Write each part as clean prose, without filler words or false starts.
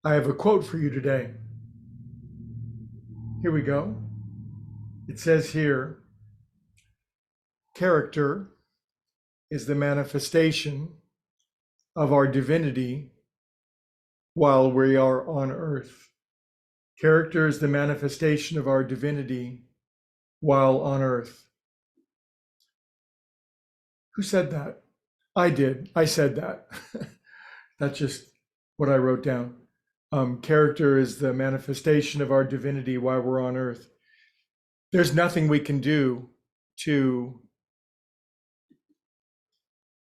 I have a quote for you today. Here we go. It says here, character is the manifestation of our divinity while we are on earth. Character is the manifestation of our divinity while on earth. Who said that? I did. I said that. That's just what I wrote down. Character is the manifestation of our divinity while we're on earth. There's nothing we can do to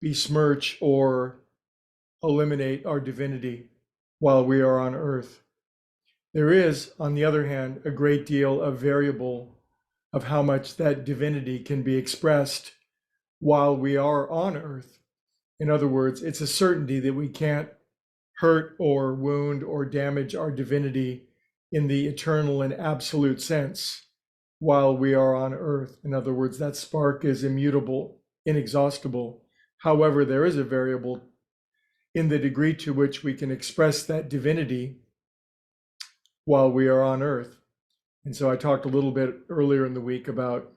besmirch or eliminate our divinity while we are on earth. There is, on the other hand, a great deal of variable of how much that divinity can be expressed while we are on earth. In other words, it's a certainty that we can't hurt or wound or damage our divinity in the eternal and absolute sense while we are on earth. In other words, that spark is immutable, inexhaustible. However, there is a variable in the degree to which we can express that divinity while we are on earth. And so I talked a little bit earlier in the week about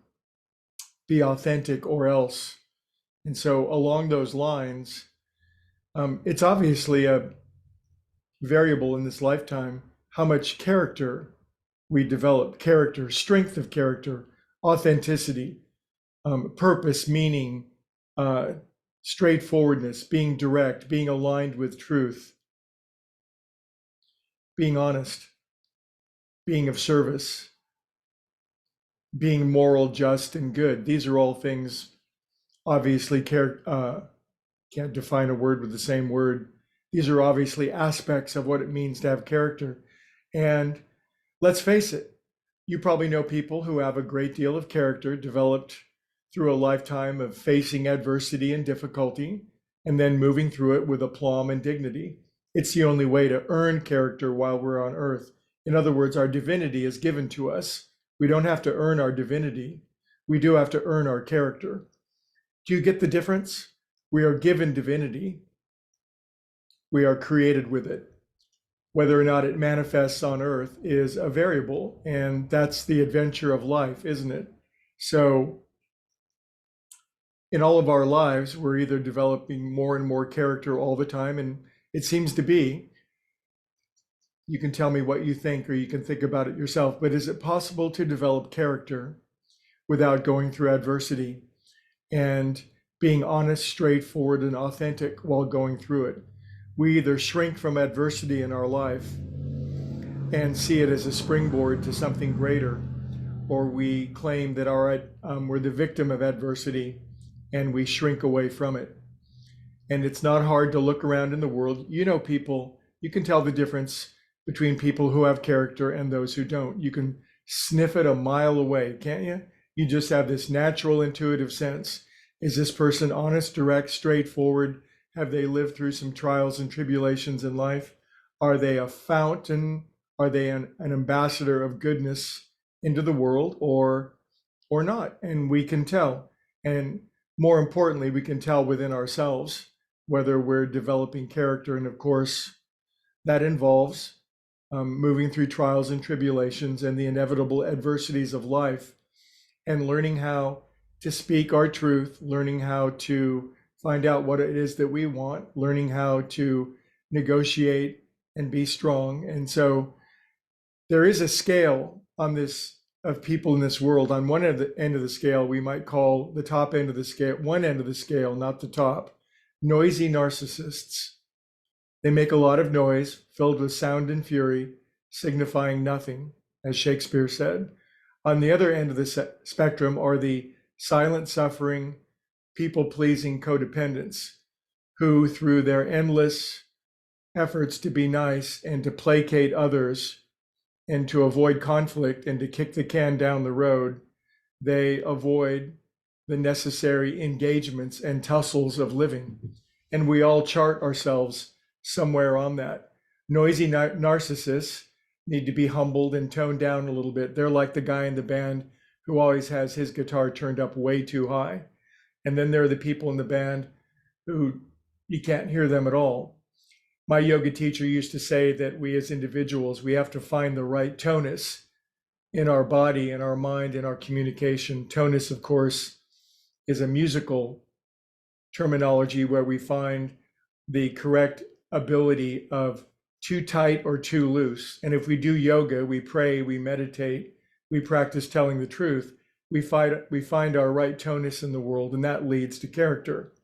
be authentic or else. And so along those lines, it's obviously a variable in this lifetime how much character we develop, character, strength of character, authenticity, purpose, meaning, straightforwardness, being direct, being aligned with truth, being honest, being of service, being moral, just, and good. These are all things, obviously, can't define a word with the same word. These are obviously aspects of what it means to have character. And let's face it, you probably know people who have a great deal of character developed through a lifetime of facing adversity and difficulty, and then moving through it with aplomb and dignity. It's the only way to earn character while we're on earth. In other words, our divinity is given to us. We don't have to earn our divinity. We do have to earn our character. Do you get the difference? We are given divinity. We are created with it. Whether or not it manifests on earth is a variable, and that's the adventure of life, isn't it? So in all of our lives, we're either developing more and more character all the time, and it seems to be. You can tell me what you think, or you can think about it yourself, but is it possible to develop character without going through adversity and being honest, straightforward, and authentic while going through it? We either shrink from adversity in our life and see it as a springboard to something greater, or we claim that, all right, we're the victim of adversity and we shrink away from it. And it's not hard to look around in the world. You know, people, you can tell the difference between people who have character and those who don't. You can sniff it a mile away, can't you? You just have this natural, intuitive sense. Is this person honest, direct, straightforward? Have they lived through some trials and tribulations in life? Are they a fountain? Are they an ambassador of goodness into the world, or not? And we can tell. And more importantly, we can tell within ourselves whether we're developing character. And of course, that involves moving through trials and tribulations and the inevitable adversities of life, and learning how to speak our truth, learning how to find out what it is that we want, learning how to negotiate and be strong. And so there is a scale on this of people in this world. On one end of the scale, we might call the top end of the scale, one end of the scale, not the top, noisy narcissists. They make a lot of noise, filled with sound and fury, signifying nothing, as Shakespeare said. On the other end of the spectrum are the silent, suffering, people-pleasing codependents who, through their endless efforts to be nice and to placate others and to avoid conflict and to kick the can down the road, they avoid the necessary engagements and tussles of living. And we all chart ourselves somewhere on that. Noisy narcissists need to be humbled and toned down a little bit. They're like the guy in the band who always has his guitar turned up way too high. And then there are the people in the band who you can't hear them at all. my yoga teacher used to say that we as individuals, we have to find the right tonus in our body, in our mind, in our communication. Tonus, of course, is a musical terminology where we find the correct ability of too tight or too loose. And if we do yoga, we pray, we meditate, we practice telling the truth, we find our right tonus in the world, and that leads to character.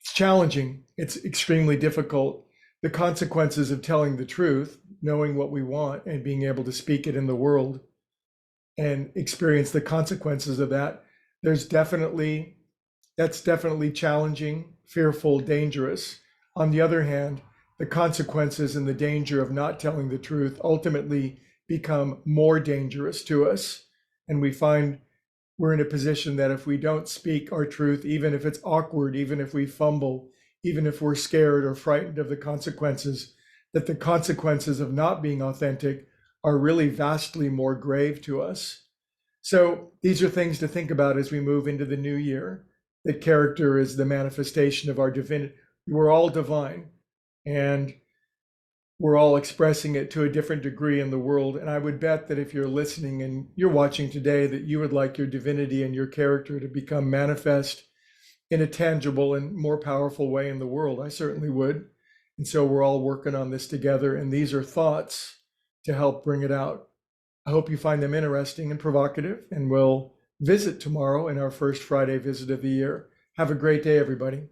It's challenging. It's extremely difficult. The consequences of telling the truth, knowing what we want and being able to speak it in the world and experience the consequences of that, that's definitely challenging, fearful, dangerous. On the other hand, the consequences and the danger of not telling the truth ultimately become more dangerous to us. And we find we're in a position that if we don't speak our truth, even if it's awkward, even if we fumble, even if we're scared or frightened of the consequences, that the consequences of not being authentic are really vastly more grave to us. So these are things to think about as we move into the new year, that character is the manifestation of our divinity. We're all divine, and we're all expressing it to a different degree in the world. And I would bet that if you're listening and you're watching today, that you would like your divinity and your character to become manifest in a tangible and more powerful way in the world. I certainly would. And so we're all working on this together. And these are thoughts to help bring it out. I hope you find them interesting and provocative, and we'll visit tomorrow in our first Friday visit of the year. Have a great day, everybody.